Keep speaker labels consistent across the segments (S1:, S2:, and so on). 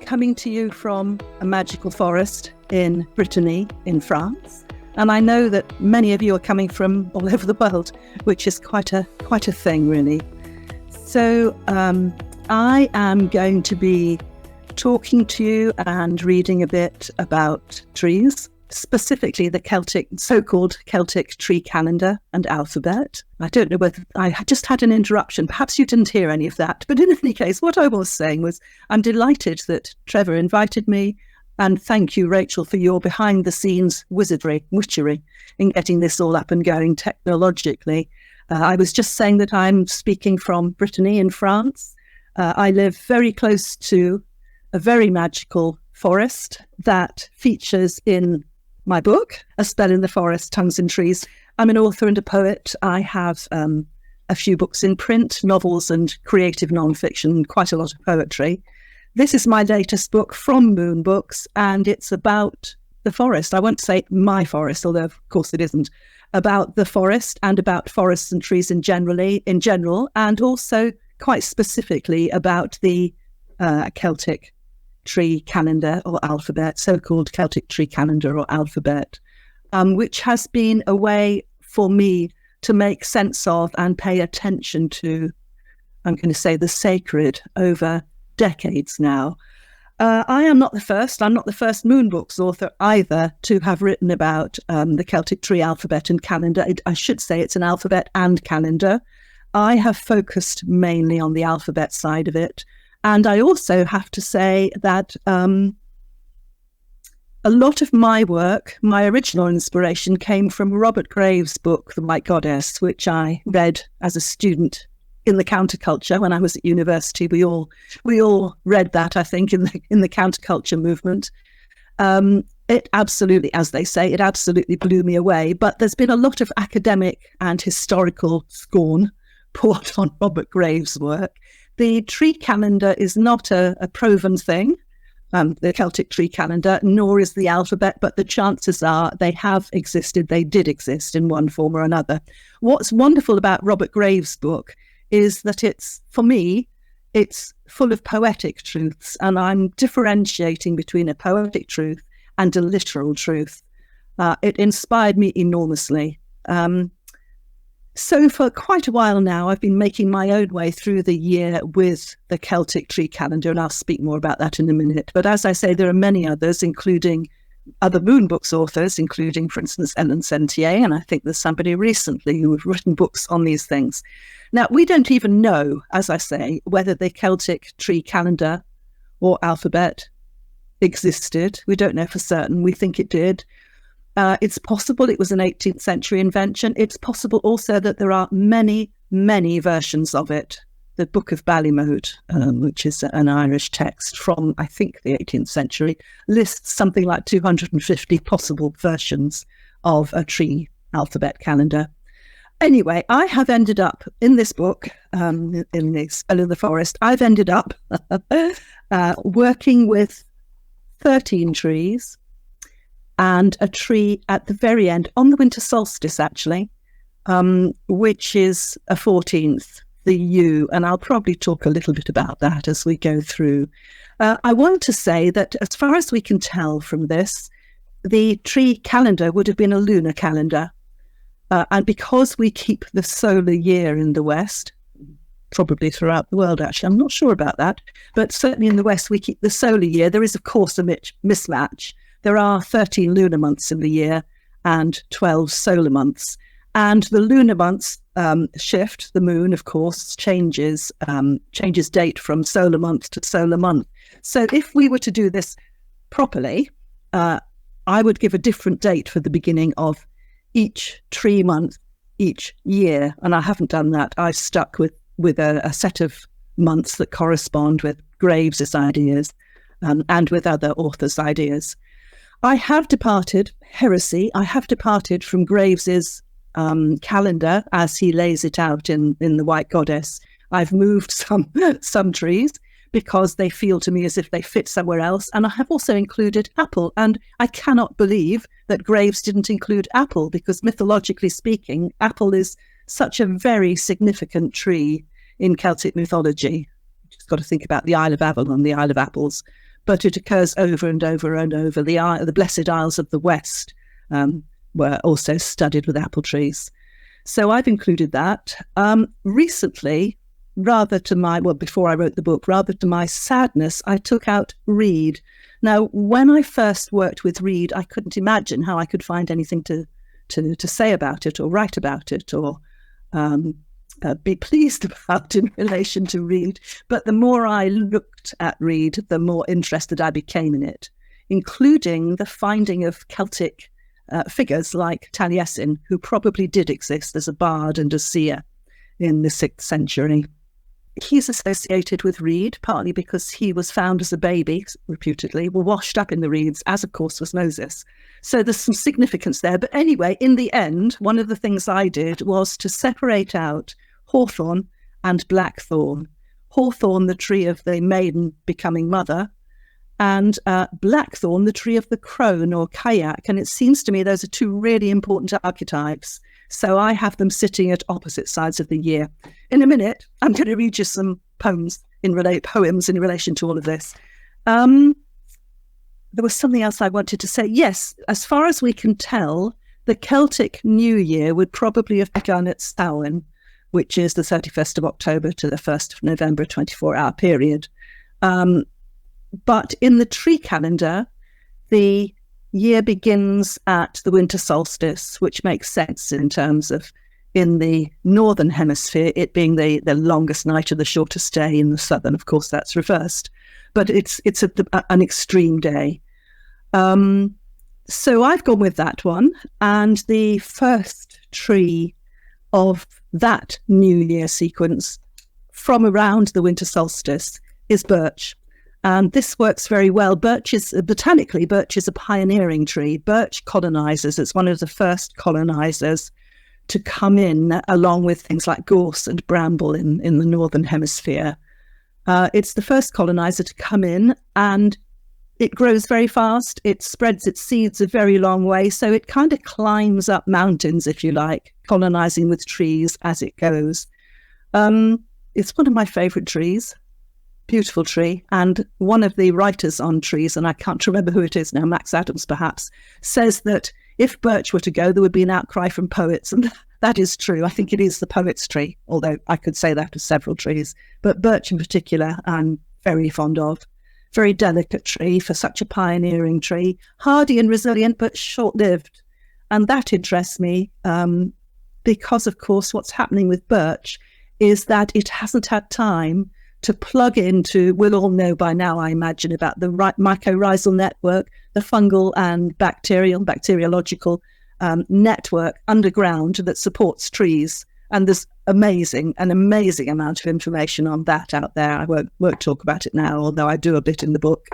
S1: coming to you from a magical forest in Brittany, in France. And I know that many of you are coming from all over the world, which is quite a thing, really. So I am going to be talking to you and reading a bit about trees, specifically the so-called Celtic tree calendar and alphabet. I don't know whether I just had an interruption. Perhaps you didn't hear any of that. But in any case, what I was saying was I'm delighted that Trevor invited me. And thank you, Rachel, for your behind-the-scenes witchery in getting this all up and going technologically. I was just saying that I'm speaking from Brittany in France. I live very close to a very magical forest that features in my book, A Spell in the Forest, Tongues in Trees. I'm an author and a poet. I have a few books in print, novels and creative non-fiction, quite a lot of poetry. This is my latest book from Moon Books, and it's about the forest. I won't say my forest, although of course it isn't, about the forest and about forests and trees in general, and also quite specifically about the Celtic tree calendar or alphabet, so-called Celtic tree calendar or alphabet, which has been a way for me to make sense of and pay attention to, I'm going to say, the sacred over decades now. I am not the first. I'm not the first Moon Books author either to have written about the Celtic tree alphabet and calendar. I should say it's an alphabet and calendar. I have focused mainly on the alphabet side of it. And I also have to say that a lot of my work, my original inspiration, came from Robert Graves' book, The White Goddess, which I read as a student in the counterculture when I was at university. We all read that, I think, in the counterculture movement. It absolutely, as they say, it absolutely blew me away. But there's been a lot of academic and historical scorn poured on Robert Graves' work. The tree calendar is not a proven thing, the Celtic tree calendar, nor is the alphabet, but the chances are they have existed, they did exist in one form or another. What's wonderful about Robert Graves' book is that for me, it's full of poetic truths, and I'm differentiating between a poetic truth and a literal truth. It inspired me enormously. So for quite a while now, I've been making my own way through the year with the Celtic tree calendar, and I'll speak more about that in a minute. But as I say, there are many others, including other Moon Books authors, including, for instance, Ellen Sentier, and I think there's somebody recently who have written books on these things. Now, we don't even know, as I say, whether the Celtic tree calendar or alphabet existed. We don't know for certain. We think it did. It's possible it was an 18th century invention. It's possible also that there are many, many versions of it. The Book of Ballymote, which is an Irish text from, I think, the 18th century, lists something like 250 possible versions of a tree alphabet calendar. Anyway, I have ended up in this book, in the Spell in the Forest, I've ended up working with 13 trees, and a tree at the very end, on the winter solstice, actually, which is a 14th, the yew, and I'll probably talk a little bit about that as we go through. I want to say that as far as we can tell from this, the tree calendar would have been a lunar calendar. And because we keep the solar year in the West, probably throughout the world, actually, I'm not sure about that, but certainly in the West, we keep the solar year. There is, of course, a mismatch. There are 13 lunar months in the year and 12 solar months. And the lunar months shift. The moon, of course, changes date from solar month to solar month. So if we were to do this properly, I would give a different date for the beginning of each tree month, each year. And I haven't done that. I've stuck with a set of months that correspond with Graves' ideas and with other authors' ideas. I have departed from Graves's calendar as he lays it out in The White Goddess. I've moved some trees because they feel to me as if they fit somewhere else. And I have also included apple. And I cannot believe that Graves didn't include apple, because mythologically speaking, apple is such a very significant tree in Celtic mythology. You've just got to think about the Isle of Avalon, the Isle of Apples. but it occurs over and over and over. The Blessed Isles of the West were also studied with apple trees. So I've included that. Recently, before I wrote the book, rather to my sadness, I took out reed. Now, when I first worked with reed, I couldn't imagine how I could find anything to say about it or write about it or be pleased about in relation to reed. But the more I looked at reed, the more interested I became in it, including the finding of Celtic figures like Taliesin, who probably did exist as a bard and a seer in the 6th century. He's associated with reed, partly because he was found as a baby, reputedly, washed up in the reeds, as of course was Moses. So there's some significance there. But anyway, in the end, one of the things I did was to separate out hawthorn and blackthorn. Hawthorn, the tree of the maiden becoming mother, and blackthorn, the tree of the crone or kayak. And it seems to me those are two really important archetypes. So I have them sitting at opposite sides of the year. In a minute, I'm going to read you some poems in relation to all of this. There was something else I wanted to say. Yes, as far as we can tell, the Celtic New Year would probably have begun at Samhain, which is the 31st of October to the 1st of November, 24-hour period. But in the tree calendar, the year begins at the winter solstice, which makes sense in terms of, in the northern hemisphere, it being the longest night or the shortest day. In the southern, of course, that's reversed. But it's an extreme day. So I've gone with that one. And the first tree of that New Year sequence from around the winter solstice is birch. And this works very well. Botanically, birch is a pioneering tree. Birch colonizes. It's one of the first colonizers to come in, along with things like gorse and bramble in the northern hemisphere. It's the first colonizer to come in, and it grows very fast. It spreads its seeds a very long way. So it kind of climbs up mountains, if you like, colonizing with trees as it goes. It's one of my favorite trees. Beautiful tree. And one of the writers on trees, and I can't remember who it is now, Max Adams perhaps, says that if birch were to go, there would be an outcry from poets. And that is true. I think it is the poet's tree, although I could say that of several trees. But birch in particular, I'm very fond of. Very delicate tree for such a pioneering tree. Hardy and resilient, but short-lived. And that interests me because, of course, what's happening with birch is that it hasn't had time to plug into, we'll all know by now, I imagine, about the mycorrhizal network, the fungal and bacteriological network underground that supports trees. And there's an amazing amount of information on that out there. I won't talk about it now, although I do a bit in the book.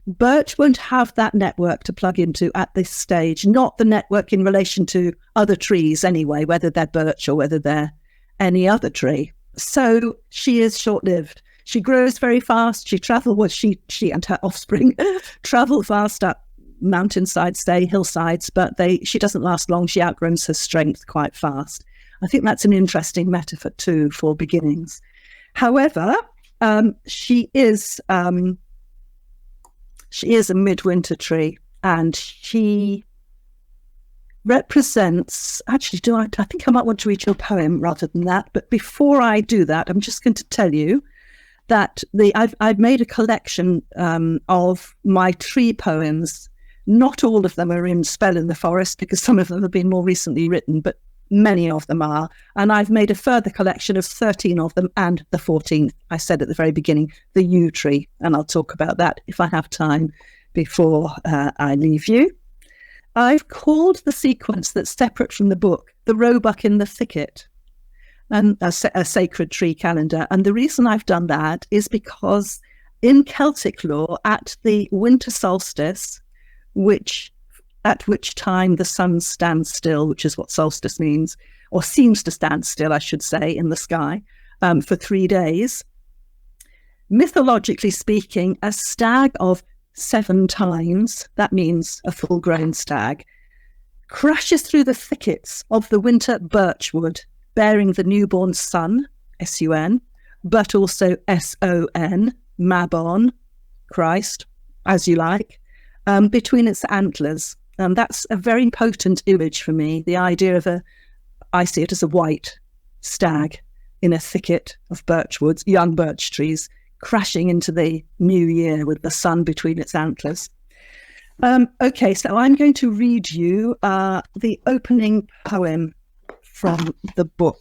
S1: Birch won't have that network to plug into at this stage, not the network in relation to other trees anyway, whether they're birch or whether they're any other tree. So she is short-lived. She grows very fast. She and her offspring travel fast up mountainsides, hillsides, but she doesn't last long. She outgrows her strength quite fast. I think that's an interesting metaphor too for beginnings. However, she is a midwinter tree, and she represents, I think I might want to read your poem rather than that. But before I do that, I'm just going to tell you that I've made a collection of my tree poems. Not all of them are in Spell in the Forest, because some of them have been more recently written, but many of them are. And I've made a further collection of 13 of them, and the 14th, I said at the very beginning, the yew tree. And I'll talk about that if I have time before I leave you. I've called the sequence that's separate from the book, The Roebuck in the Thicket, and a sacred tree calendar. And the reason I've done that is because in Celtic lore, at the winter solstice, at which time the sun stands still, which is what solstice means, or seems to stand still, I should say, in the sky for 3 days, mythologically speaking, a stag of 7 times, that means a full-grown stag, crashes through the thickets of the winter birchwood, bearing the newborn sun, S-U-N, but also S-O-N, Mabon, Christ, as you like, between its antlers. And that's a very potent image for me. The idea of I see it as a white stag in a thicket of birch woods, young birch trees, crashing into the new year with the sun between its antlers. Okay, so I'm going to read you the opening poem from the book,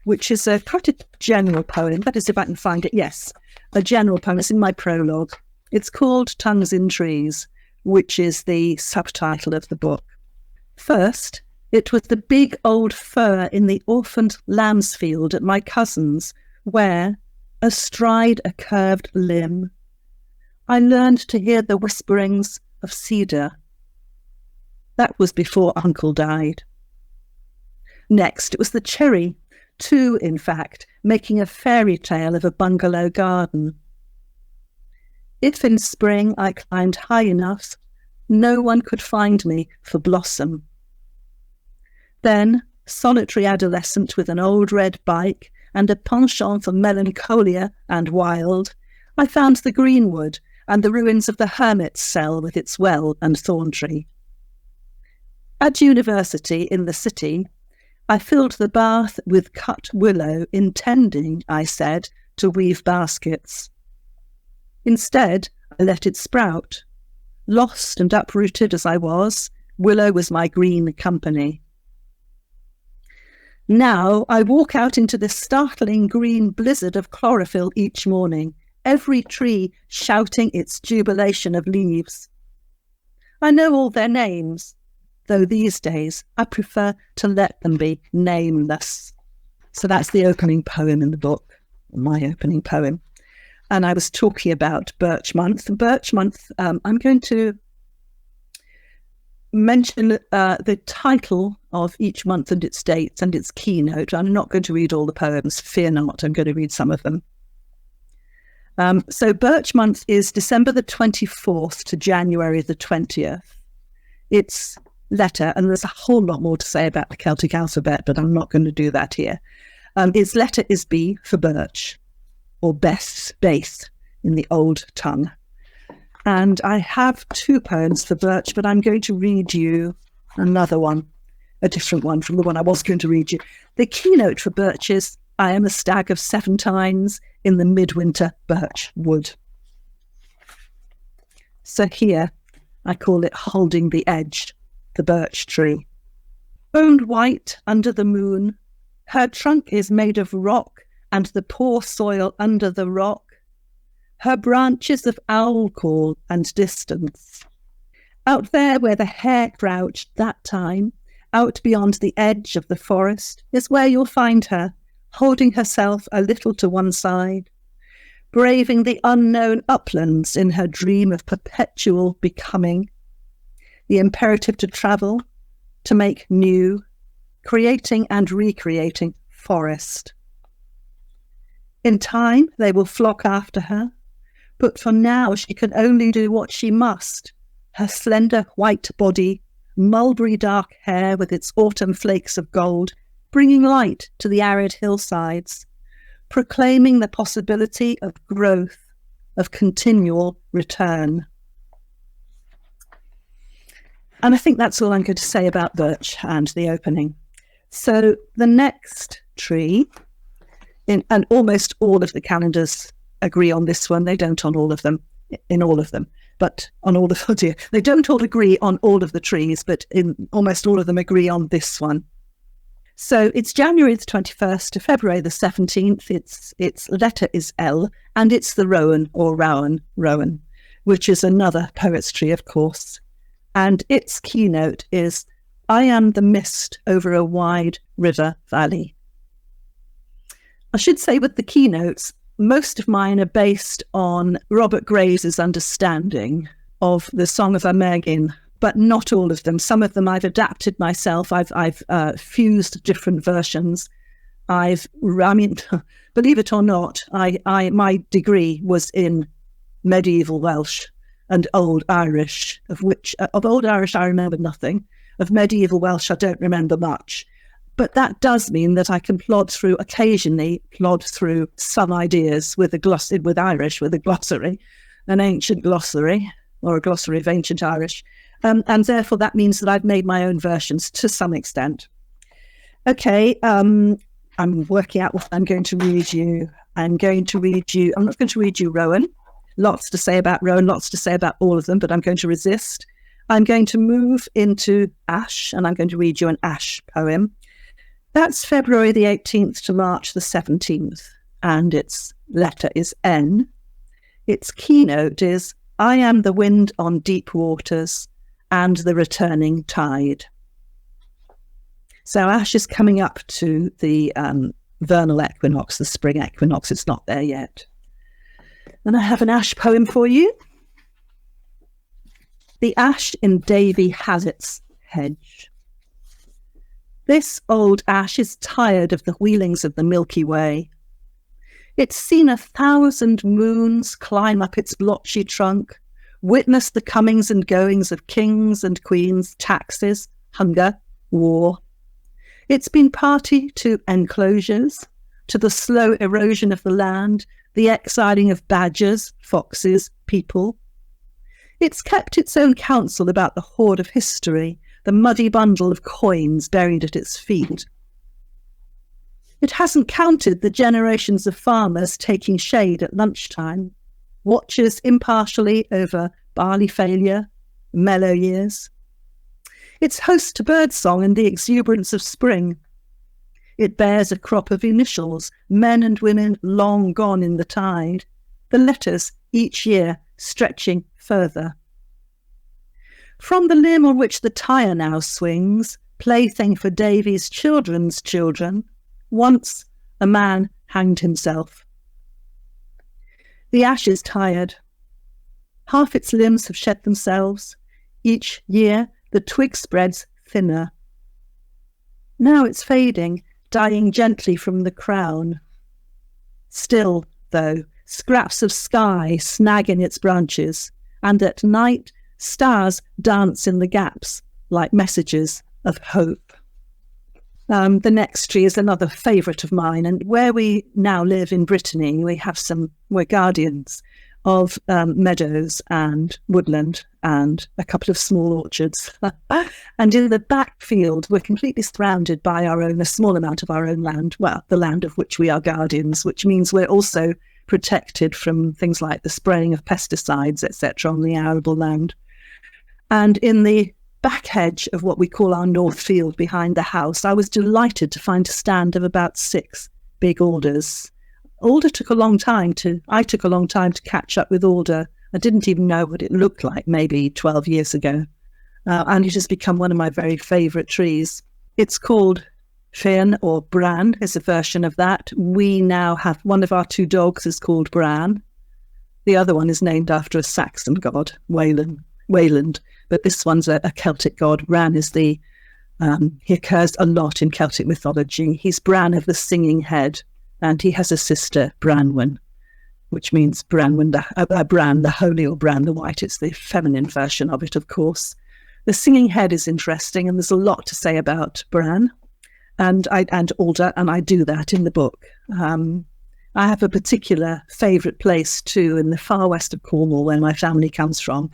S1: which is quite a general poem. That is, if I can find it, yes, a general poem. It's in my prologue. It's called Tongues in Trees, which is the subtitle of the book. First, it was the big old fir in the orphaned lamb's field at my cousin's, where, astride a curved limb, I learned to hear the whisperings of cedar. That was before Uncle died. Next, it was the cherry, two, in fact, making a fairy tale of a bungalow garden. If in spring I climbed high enough, no one could find me for blossom. Then, solitary adolescent with an old red bike and a penchant for melancholia and wild, I found the greenwood and the ruins of the hermit's cell with its well and thorn tree. At university in the city, I filled the bath with cut willow, intending, I said, to weave baskets. Instead, I let it sprout. Lost and uprooted as I was, willow was my green company. Now I walk out into this startling green blizzard of chlorophyll each morning, every tree shouting its jubilation of leaves. I know all their names, though these days I prefer to let them be nameless. So that's the opening poem in the book, my opening poem. And I was talking about Birch Month. Birch Month, I'm going to mention the title of each month and its dates and its keynote. I'm not going to read all the poems, fear not, I'm going to read some of them. So Birch Month is December the 24th to January the 20th. Its letter, and there's a whole lot more to say about the Celtic alphabet, but I'm not going to do that here. Its letter is B for birch, or beth in the old tongue. And I have two poems for birch, but I'm going to read you another one, a different one from the one I was going to read you. The keynote for birch is, I am a stag of 7 tines in the midwinter birch wood. So here, I call it holding the edge, the birch tree. Boned white under the moon, her trunk is made of rock and the poor soil under the rock. Her branches of owl call and distance. Out there where the hare crouched that time, out beyond the edge of the forest, is where you'll find her, holding herself a little to one side, braving the unknown uplands in her dream of perpetual becoming, the imperative to travel, to make new, creating and recreating forest. In time, they will flock after her, but for now she can only do what she must. Her slender white body, mulberry dark hair with its autumn flakes of gold, bringing light to the arid hillsides, proclaiming the possibility of growth, of continual return. And I think that's all I'm going to say about birch and the opening. So the next tree, and almost all of the calendars agree on this one. They don't on all of them, in all of them, but on all of, oh dear, they don't all agree on all of the trees, but in almost all of them agree on this one. So it's January the 21st to February the 17th. Its letter is L, and it's the rowan or rowan, which is another poet's tree, of course. And its keynote is, I am the mist over a wide river valley. I should say with the keynotes, most of mine are based on Robert Graves' understanding of the Song of Amergin, but not all of them. Some of them I've adapted myself. I've fused different versions. Believe it or not, my degree was in medieval Welsh and Old Irish, of Old Irish I remember nothing. Of medieval Welsh I don't remember much. But that does mean that I can occasionally plod through some ideas with Irish, with a glossary, an ancient glossary, or a glossary of ancient Irish, and therefore that means that I've made my own versions to some extent. Okay, I'm working out what I'm going to read you. I'm not going to read you Rowan. Lots to say about Rowan, lots to say about all of them, but I'm going to resist. I'm going to move into Ash, and I'm going to read you an Ash poem. That's February the 18th to March the 17th, and its letter is N. Its keynote is, I am the wind on deep waters and the returning tide. So Ash is coming up to the vernal equinox, the spring equinox. It's not there yet. And I have an Ash poem for you. The Ash in Davy Hazlitt's hedge. This old ash is tired of the wheelings of the Milky Way. It's seen 1,000 moons climb up its blotchy trunk, witnessed the comings and goings of kings and queens, taxes, hunger, war. It's been party to enclosures, to the slow erosion of the land, the exiling of badgers, foxes, people. It's kept its own counsel about the hoard of history, the muddy bundle of coins buried at its feet. It hasn't counted the generations of farmers taking shade at lunchtime, watches impartially over barley failure, mellow years. It's host to birdsong and the exuberance of spring. It bears a crop of initials, men and women long gone in the tide, the letters each year stretching further. From the limb on which the tyre now swings, plaything for Davy's children's children, once a man hanged himself. The ash is tired. Half its limbs have shed themselves. Each year the twig spreads thinner. Now it's fading, dying gently from the crown. Still, though, scraps of sky snag in its branches, and at night stars dance in the gaps like messages of hope. The next tree is another favourite of mine, and where we now live in Brittany, we're guardians of meadows and woodland and a couple of small orchards. And in the back field, we're completely surrounded by a small amount of our own land, well, the land of which we are guardians, which means we're also protected from things like the spraying of pesticides, etc., on the arable land. And in the back hedge of what we call our north field behind the house, I was delighted to find a stand of about 6 big alders. I took a long time to catch up with alder. I didn't even know what it looked like maybe 12 years ago. And it has become one of my very favourite trees. It's called Finn, or Bran is a version of that. We now have one of our 2 dogs is called Bran. The other one is named after a Saxon god, Wayland. But this one's a Celtic god. Bran is he occurs a lot in Celtic mythology. He's Bran of the singing head, and he has a sister, Branwen, which means Bran, the holy, or Bran the white. It's the feminine version of it, of course. The singing head is interesting, and there's a lot to say about Bran and alder, and I do that in the book. I have a particular favourite place too in the far west of Cornwall, where my family comes from,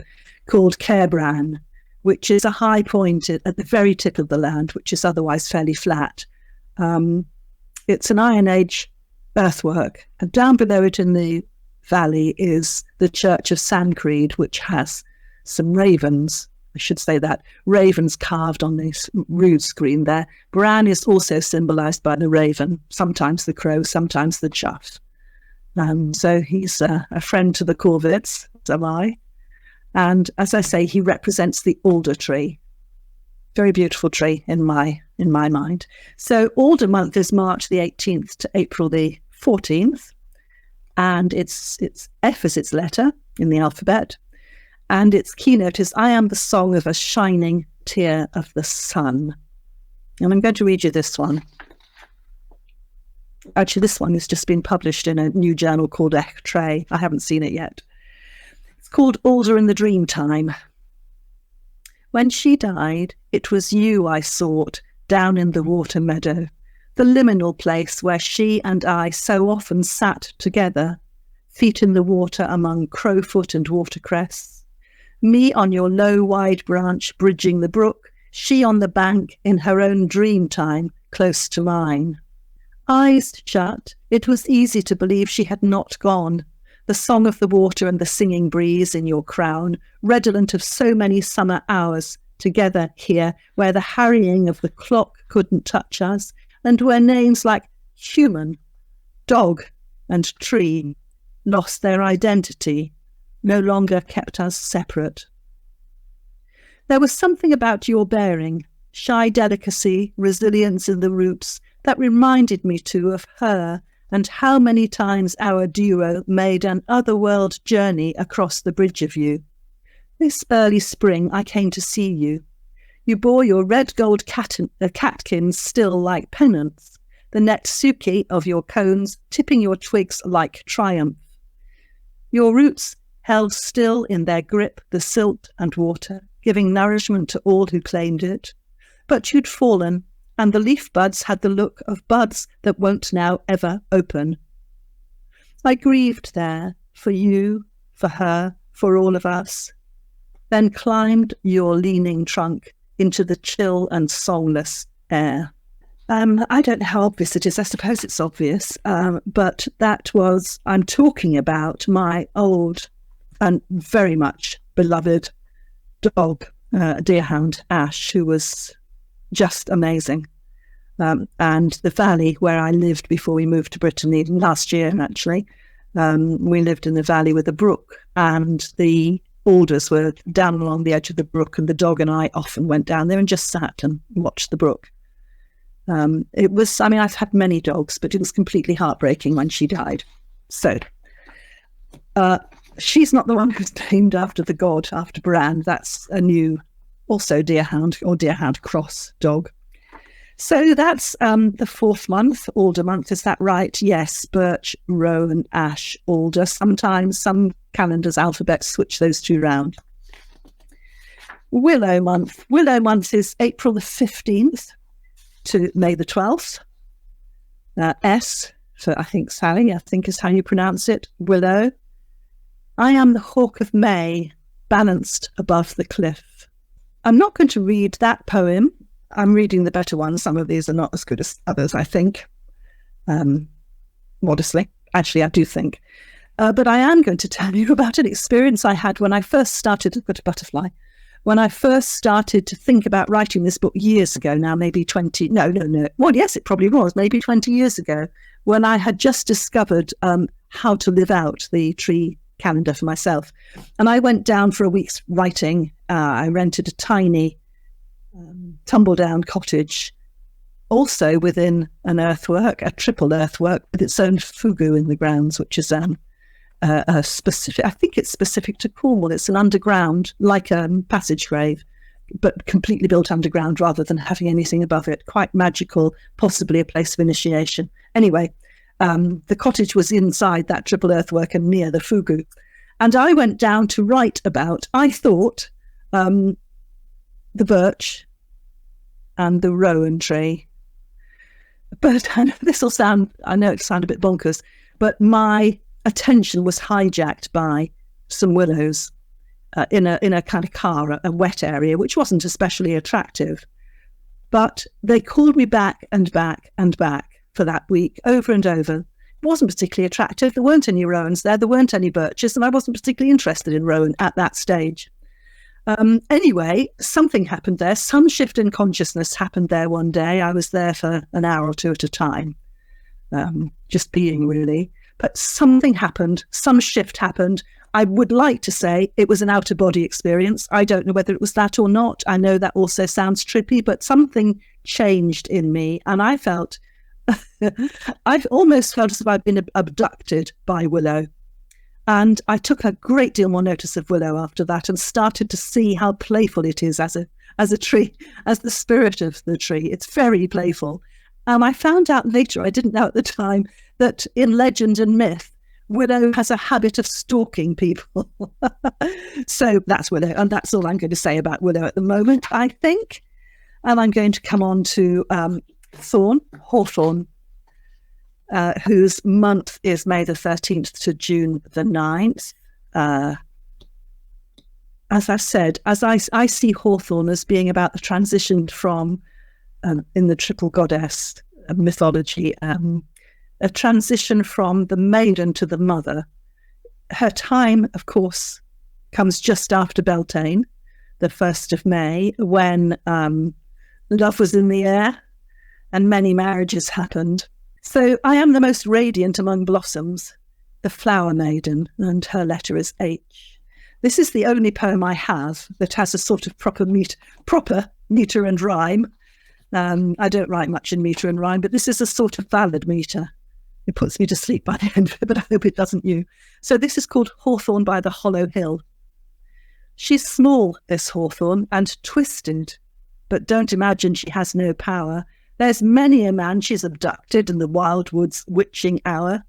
S1: called Caerbran, which is a high point at the very tip of the land, which is otherwise fairly flat. It's an Iron Age earthwork, and down below it in the valley is the church of Sancreed, which has some ravens. I should say that ravens carved on this rood screen there. Bran is also symbolised by the raven, sometimes the crow, sometimes the chough. So he's a friend to the Corvids, as am I. And as I say, he represents the alder tree. Very beautiful tree in my mind. So alder month is March the 18th to April the 14th, and it's F as its letter in the alphabet, and its keynote is, I am the song of a shining tear of the sun. And I'm going to read you this one. Actually, this one has just been published in a new journal called Ectre. I haven't seen it yet. It's called Alder in the Dreamtime. When she died, it was you I sought down in the water meadow, the liminal place where she and I so often sat together, feet in the water among crowfoot and watercress. Me on your low, wide branch bridging the brook, she on the bank in her own dream time, close to mine. Eyes shut, it was easy to believe she had not gone. The song of the water and the singing breeze in your crown, redolent of so many summer hours together here, where the harrying of the clock couldn't touch us, and where names like human, dog, and tree lost their identity, no longer kept us separate. There was something about your bearing, shy delicacy, resilience in the roots, that reminded me too of her, and how many times our duo made an otherworld journey across the bridge of you. This early spring I came to see you. You bore your red gold catkins still like pennants, the netsuke of your cones tipping your twigs like triumph. Your roots held still in their grip the silt and water, giving nourishment to all who claimed it. But you'd fallen, and the leaf buds had the look of buds that won't now ever open. I grieved there, for you, for her, for all of us, then climbed your leaning trunk into the chill and soulless air. I don't know how obvious it is. I suppose it's obvious, but I'm talking about my old and very much beloved dog, deerhound Ash, who was just amazing. And the valley where I lived before we moved to Brittany last year, actually, we lived in the valley with a brook, and the alders were down along the edge of the brook, and the dog and I often went down there and just sat and watched the brook. I've had many dogs, but it was completely heartbreaking when she died. So, she's not the one who's named after the god, after Bran. That's a new, also deerhound or deerhound cross dog. So that's the fourth month, alder month, is that right? Yes, birch, rowan, ash, alder. Sometimes some calendars, alphabets switch those two round. Willow month. Willow month is April the 15th to May the 12th. S for, I think, Sally, I think is how you pronounce it, willow. I am the hawk of May, balanced above the cliff. I'm not going to read that poem. I'm reading the better ones. Some of these are not as good as others, I think. Modestly. Actually, I do think. But I am going to tell you about an experience I had when I first started, I've got a butterfly, when I first started to think about writing this book years ago now, maybe 20, no. Well, yes, it probably was, maybe 20 years ago, when I had just discovered how to live out the tree calendar for myself. And I went down for a week's writing. I rented a tiny tumble-down cottage, also within an earthwork, a triple earthwork with its own fugu in the grounds, which is a specific, I think it's specific to Cornwall. It's an underground, like a passage grave, but completely built underground rather than having anything above it. Quite magical, possibly a place of initiation. Anyway, the cottage was inside that triple earthwork and near the fugu. And I went down to write about, I thought, the birch and the rowan tree. But this will sound, I know it sounds a bit bonkers, but my attention was hijacked by some willows in a kind of car, a wet area, which wasn't especially attractive. But they called me back and back and back for that week, over and over. It wasn't particularly attractive. There weren't any rowans there. There weren't any birches, and I wasn't particularly interested in rowan at that stage. Anyway, something happened there. Some shift in consciousness happened there one day. I was there for an hour or two at a time, just being, really. But something happened, some shift happened. I would like to say it was an out-of-body experience. I don't know whether it was that or not. I know that also sounds trippy, but something changed in me. And I felt, I've almost felt as if I'd been abducted by Willow. And I took a great deal more notice of Willow after that and started to see how playful it is as a tree, as the spirit of the tree. It's very playful. And I found out later, I didn't know at the time, that in legend and myth, Willow has a habit of stalking people. So that's Willow, and that's all I'm going to say about Willow at the moment, I think. And I'm going to come on to Hawthorn. whose month is May the 13th to June the 9th. As I said, as I see Hawthorn as being about the transition from, in the triple goddess mythology, a transition from the maiden to the mother. Her time, of course, comes just after Beltane, the 1st of May, when love was in the air and many marriages happened. So I am the most radiant among blossoms, the flower maiden, and her letter is H. This is the only poem I have that has a sort of proper metre and rhyme. I don't write much in metre and rhyme, but this is a sort of valid metre. It puts me to sleep by the end of it, but I hope it doesn't you. So this is called Hawthorn by the Hollow Hill. She's small, this hawthorn, and twisted, but don't imagine she has no power. There's many a man she's abducted in the wild wood's witching hour.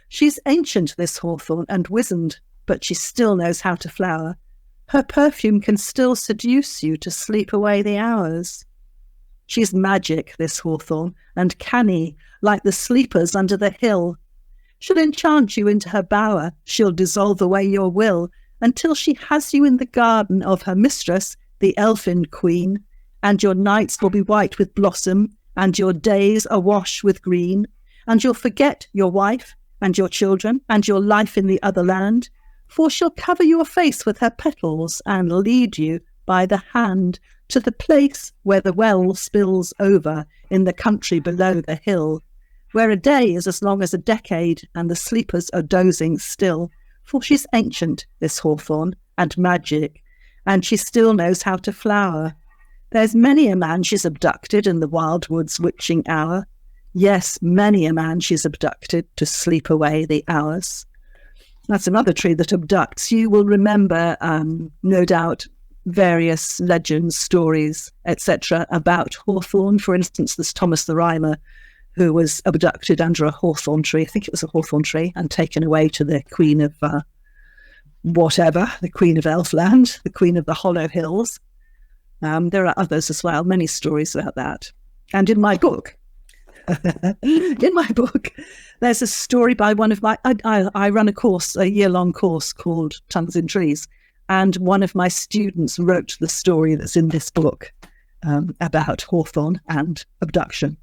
S1: She's ancient, this hawthorn, and wizened, but she still knows how to flower. Her perfume can still seduce you to sleep away the hours. She's magic, this hawthorn, and canny, like the sleepers under the hill. She'll enchant you into her bower, she'll dissolve away your will, until she has you in the garden of her mistress, the elfin queen, and your nights will be white with blossom, and your days awash with green, and you'll forget your wife, and your children, and your life in the other land, for she'll cover your face with her petals, and lead you by the hand to the place where the well spills over in the country below the hill, where a day is as long as a decade, and the sleepers are dozing still. For she's ancient, this hawthorn, and magic, and she still knows how to flower. There's many a man she's abducted in the wild wood's witching hour. Yes, many a man she's abducted to sleep away the hours. That's another tree that abducts. You will remember, no doubt, various legends, stories, etc. about hawthorn. For instance, there's Thomas the Rhymer, who was abducted under a hawthorn tree. I think it was a hawthorn tree, and taken away to the queen of whatever, the queen of Elfland, the queen of the Hollow Hills. There are others as well, many stories about that. And in my book, there's a story by one of my, I run a course, a year-long course called Tongues in Trees, and one of my students wrote the story that's in this book about hawthorn and abduction.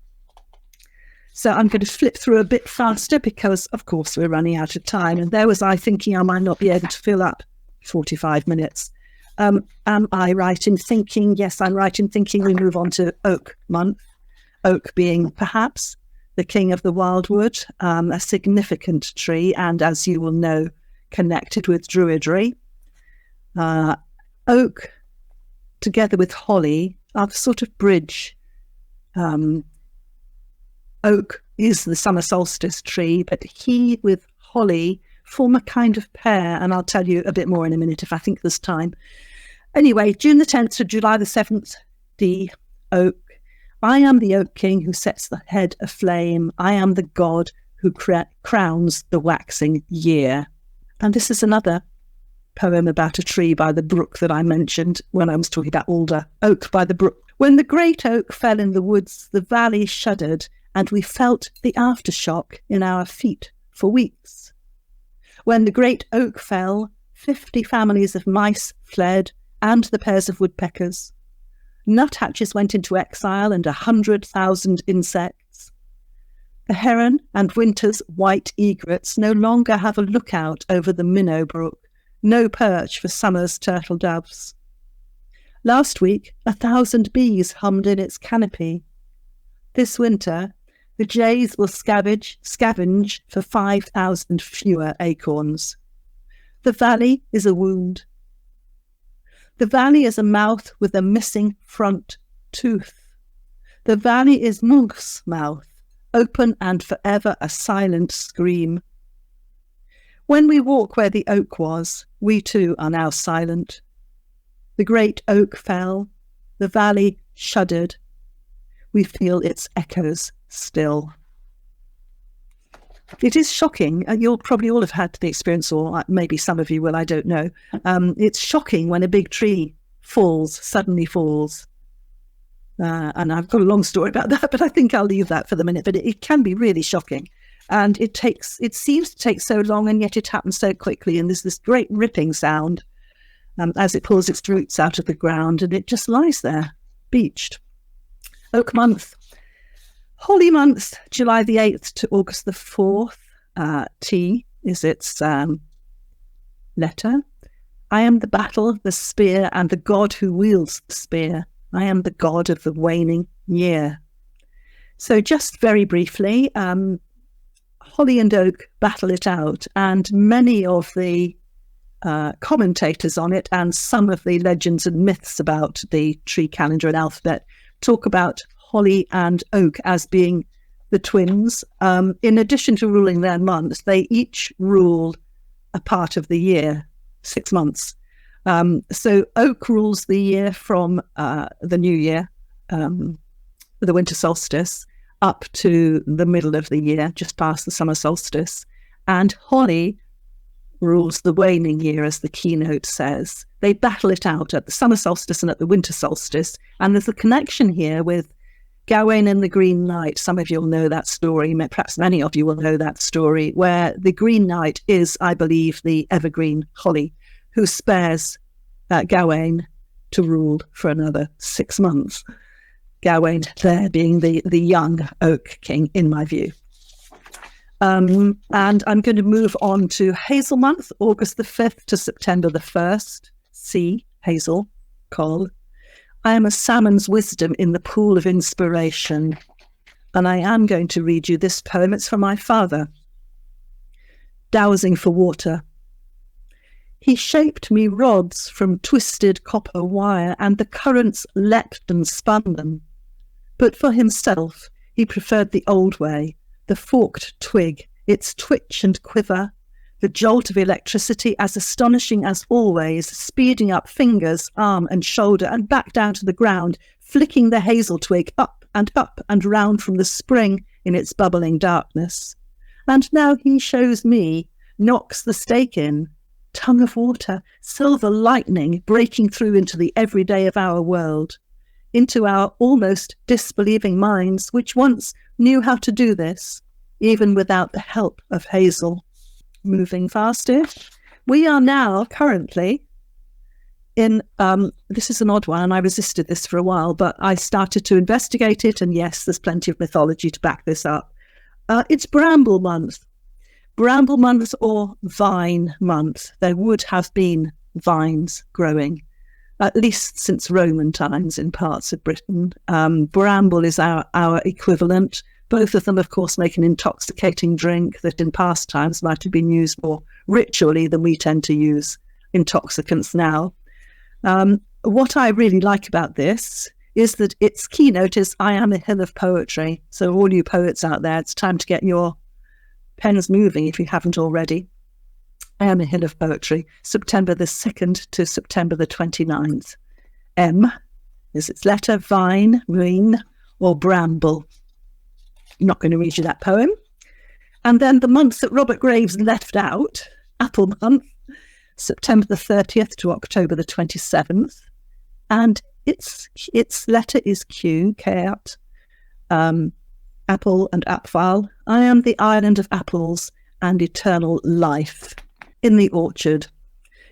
S1: So I'm going to flip through a bit faster because, of course, we're running out of time. And there was I thinking I might not be able to fill up 45 minutes. Am I right in thinking? Yes, I'm right in thinking we move on to Oak Month. Oak being perhaps the king of the wildwood, a significant tree, and as you will know, connected with Druidry. Oak, together with holly, are the sort of bridge. Oak is the summer solstice tree, but he with holly form a kind of pair, and I'll tell you a bit more in a minute if I think there's time. Anyway, June the 10th to July the 7th, the oak. I am the oak king who sets the head aflame. I am the god who crowns the waxing year. And this is another poem about a tree by the brook that I mentioned when I was talking about alder. Oak by the brook. When the great oak fell in the woods, the valley shuddered, and we felt the aftershock in our feet for weeks. When the great oak fell, 50 families of mice fled, and the pairs of woodpeckers. Nuthatches went into exile, and 100,000 insects. The heron and winter's white egrets no longer have a lookout over the minnow brook, no perch for summer's turtle doves. Last week, 1,000 bees hummed in its canopy. This winter, the jays will scavenge for 5,000 fewer acorns. The valley is a wound. The valley is a mouth with a missing front tooth. The valley is Munch's mouth, open and forever a silent scream. When we walk where the oak was, we too are now silent. The great oak fell, the valley shuddered. We feel its echoes still. It is shocking. You'll probably all have had the experience, or maybe some of you will, I don't know. It's shocking when a big tree suddenly falls. And I've got a long story about that, but I think I'll leave that for the minute. But it can be really shocking. And it seems to take so long, and yet it happens so quickly. And there's this great ripping sound as it pulls its roots out of the ground, and it just lies there, beached. Oak month. Holly month, July the 8th to August the 4th. T is its letter. I am the battle, the spear, and the god who wields the spear. I am the god of the waning year. So just very briefly, holly and oak battle it out, and many of the commentators on it and some of the legends and myths about the tree calendar and alphabet talk about holly and oak as being the twins. In addition to ruling their months, they each rule a part of the year, 6 months. So oak rules the year from the new year, the winter solstice, up to the middle of the year, just past the summer solstice. And holly rules the waning year, as the keynote says. They battle it out at the summer solstice and at the winter solstice. And there's a connection here with Gawain and the Green Knight. Some of you will know that story, perhaps many of you will know that story, where the Green Knight is, I believe, the evergreen holly who spares Gawain to rule for another 6 months. Gawain there being the young oak king, in my view. And I'm going to move on to Hazel month, August the 5th to September the 1st. C, Hazel, Col. I am a salmon's wisdom in the pool of inspiration. And I am going to read you this poem. It's from my father. Dowsing for water. He shaped me rods from twisted copper wire, and the currents leapt and spun them. But for himself, he preferred the old way, the forked twig, its twitch and quiver, the jolt of electricity as astonishing as always, speeding up fingers, arm and shoulder, and back down to the ground, flicking the hazel twig up and round from the spring in its bubbling darkness. And now he shows me, knocks the stake in, tongue of water, silver lightning breaking through into the everyday of our world, into our almost disbelieving minds, which once knew how to do this, even without the help of Hazel. Moving faster. We are now currently in, this is an odd one, and I resisted this for a while, but I started to investigate it, and yes, there's plenty of mythology to back this up. It's Bramble month. Bramble month or vine month. There would have been vines growing, at least since Roman times in parts of Britain. Bramble is our equivalent. Both of them, of course, make an intoxicating drink that in past times might have been used more ritually than we tend to use intoxicants now. What I really like about this is that its keynote is, I am a hill of poetry. So all you poets out there, it's time to get your pens moving if you haven't already. I am a hill of poetry, September the 2nd to September the 29th. M is its letter, vine, green, or bramble. I'm not going to read you that poem. And then the months that Robert Graves left out, apple month, September the 30th to October the 27th. And its letter is Q, Cat, apple and apfal. I am the island of apples and eternal life in the orchard.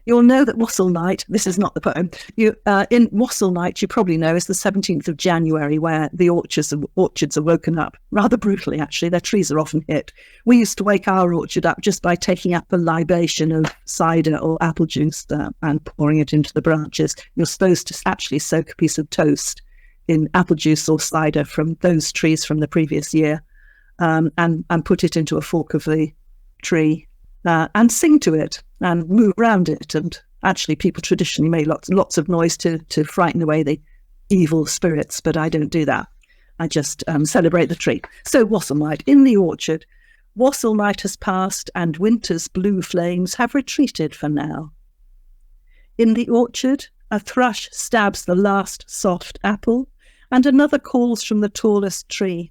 S1: You'll know that Wassail Night, this is not the poem, in Wassail Night, you probably know, is the 17th of January, where the orchards are woken up, rather brutally actually. Their trees are often hit. We used to wake our orchard up just by taking up a libation of cider or apple juice and pouring it into the branches. You're supposed to actually soak a piece of toast in apple juice or cider from those trees from the previous year, and put it into a fork of the tree, and sing to it and move around it. And actually people traditionally made lots of noise to frighten away the evil spirits, but I don't do that. I just celebrate the tree. So Wassail Night in the orchard. Wassail Night has passed and winter's blue flames have retreated for now. In the orchard, a thrush stabs the last soft apple, and another calls from the tallest tree.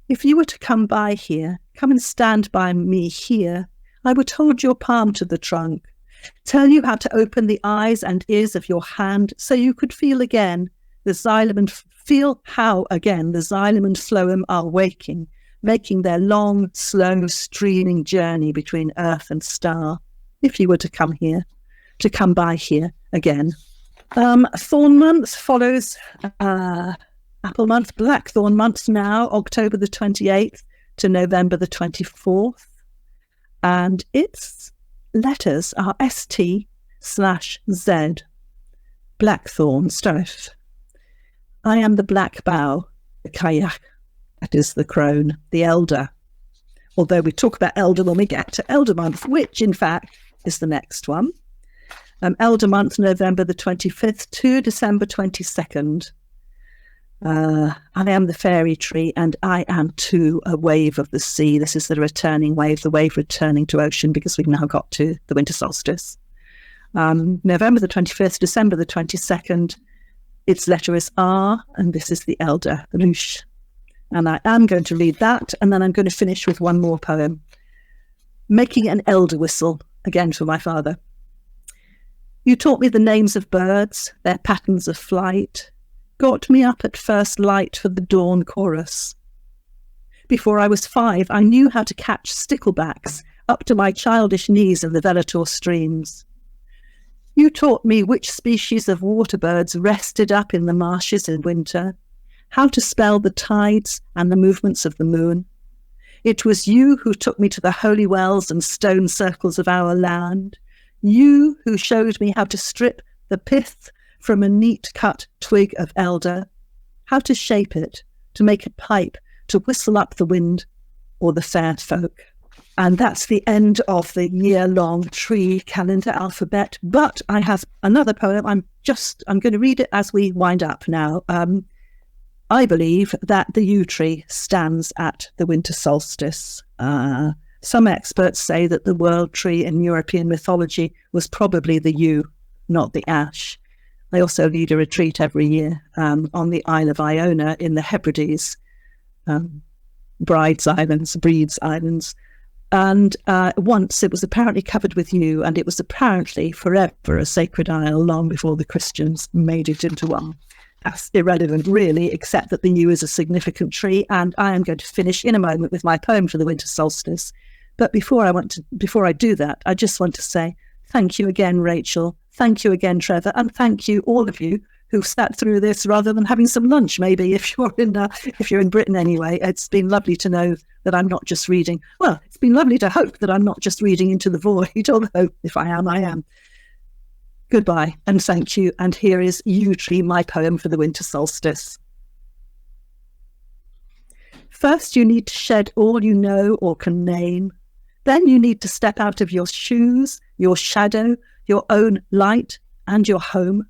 S1: If you were to come by here, come and stand by me here, I would hold your palm to the trunk, tell you how to open the eyes and ears of your hand so you could feel again the xylem and phloem are waking, making their long, slow, streaming journey between earth and star, if you were to come by here again. Thorn month follows apple month, blackthorn month now, October the 28th to November the 24th. And its letters are ST/Z, blackthorn strophe. I am the black bough, the kayak, that is the crone, the elder. Although we talk about elder when we get to elder month, which in fact is the next one. Elder month, November the 25th to December 22nd. I am the fairy tree, and I am too a wave of the sea. This is the returning wave, the wave returning to ocean, because we've now got to the winter solstice. November the 25th, December the 22nd. Its letter is R, and this is the elder, the Rush. And I am going to read that, and then I'm going to finish with one more poem. Making an elder whistle, again for my father. You taught me the names of birds, their patterns of flight, got me up at first light for the dawn chorus. Before I was 5, I knew how to catch sticklebacks up to my childish knees in the Venator streams. You taught me which species of water birds rested up in the marshes in winter, how to spell the tides and the movements of the moon. It was you who took me to the holy wells and stone circles of our land, you who showed me how to strip the pith from a neat cut twig of elder, how to shape it, to make a pipe, to whistle up the wind or the fair folk. And that's the end of the year-long tree calendar alphabet. But I have another poem. I'm going to read it as we wind up now. I believe that the yew tree stands at the winter solstice. Some experts say that the world tree in European mythology was probably the yew, not the ash. I also lead a retreat every year on the Isle of Iona in the Hebrides, Breeds Islands. And once it was apparently covered with yew, and it was apparently forever a sacred isle long before the Christians made it into one. That's irrelevant, really, except that the yew is a significant tree, and I am going to finish in a moment with my poem for the winter solstice. But before I do that, I just want to say thank you again, Rachel. Thank you again, Trevor, and thank you, all of you, who sat through this rather than having some lunch, maybe, if you're in Britain anyway. It's been lovely to know that I'm not just reading. Well, it's been lovely to hope that I'm not just reading into the void, although if I am, I am. Goodbye, and thank you. And here is Yew Tree, my poem for the winter solstice. First, you need to shed all you know or can name. Then you need to step out of your shoes, your shadow, your own light, and your home.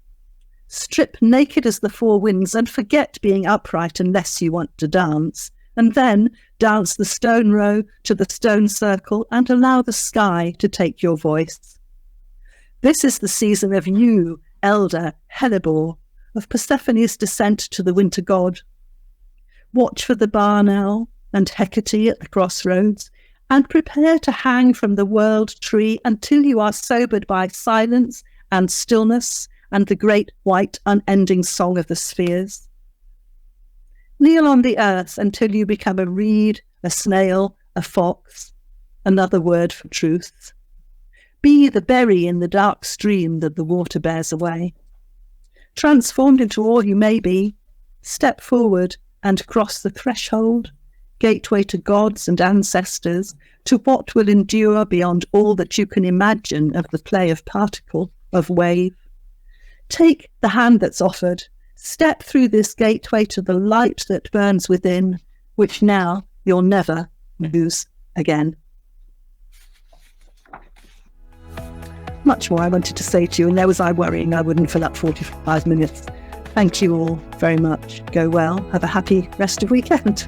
S1: Strip naked as the four winds and forget being upright unless you want to dance. And then dance the stone row to the stone circle and allow the sky to take your voice. This is the season of yew, elder, hellebore, of Persephone's descent to the winter god. Watch for the barn owl and Hecate at the crossroads, and prepare to hang from the world tree until you are sobered by silence and stillness and the great white unending song of the spheres. Kneel on the earth until you become a reed, a snail, a fox, another word for truth. Be the berry in the dark stream that the water bears away. Transformed into all you may be, step forward and cross the threshold, gateway to gods and ancestors, to what will endure beyond all that you can imagine of the play of particle, of wave. Take the hand that's offered, step through this gateway to the light that burns within, which now you'll never lose again. Much more I wanted to say to you, and there was I worrying I wouldn't fill up 45 minutes. Thank you all very much. Go well. Have a happy rest of weekend.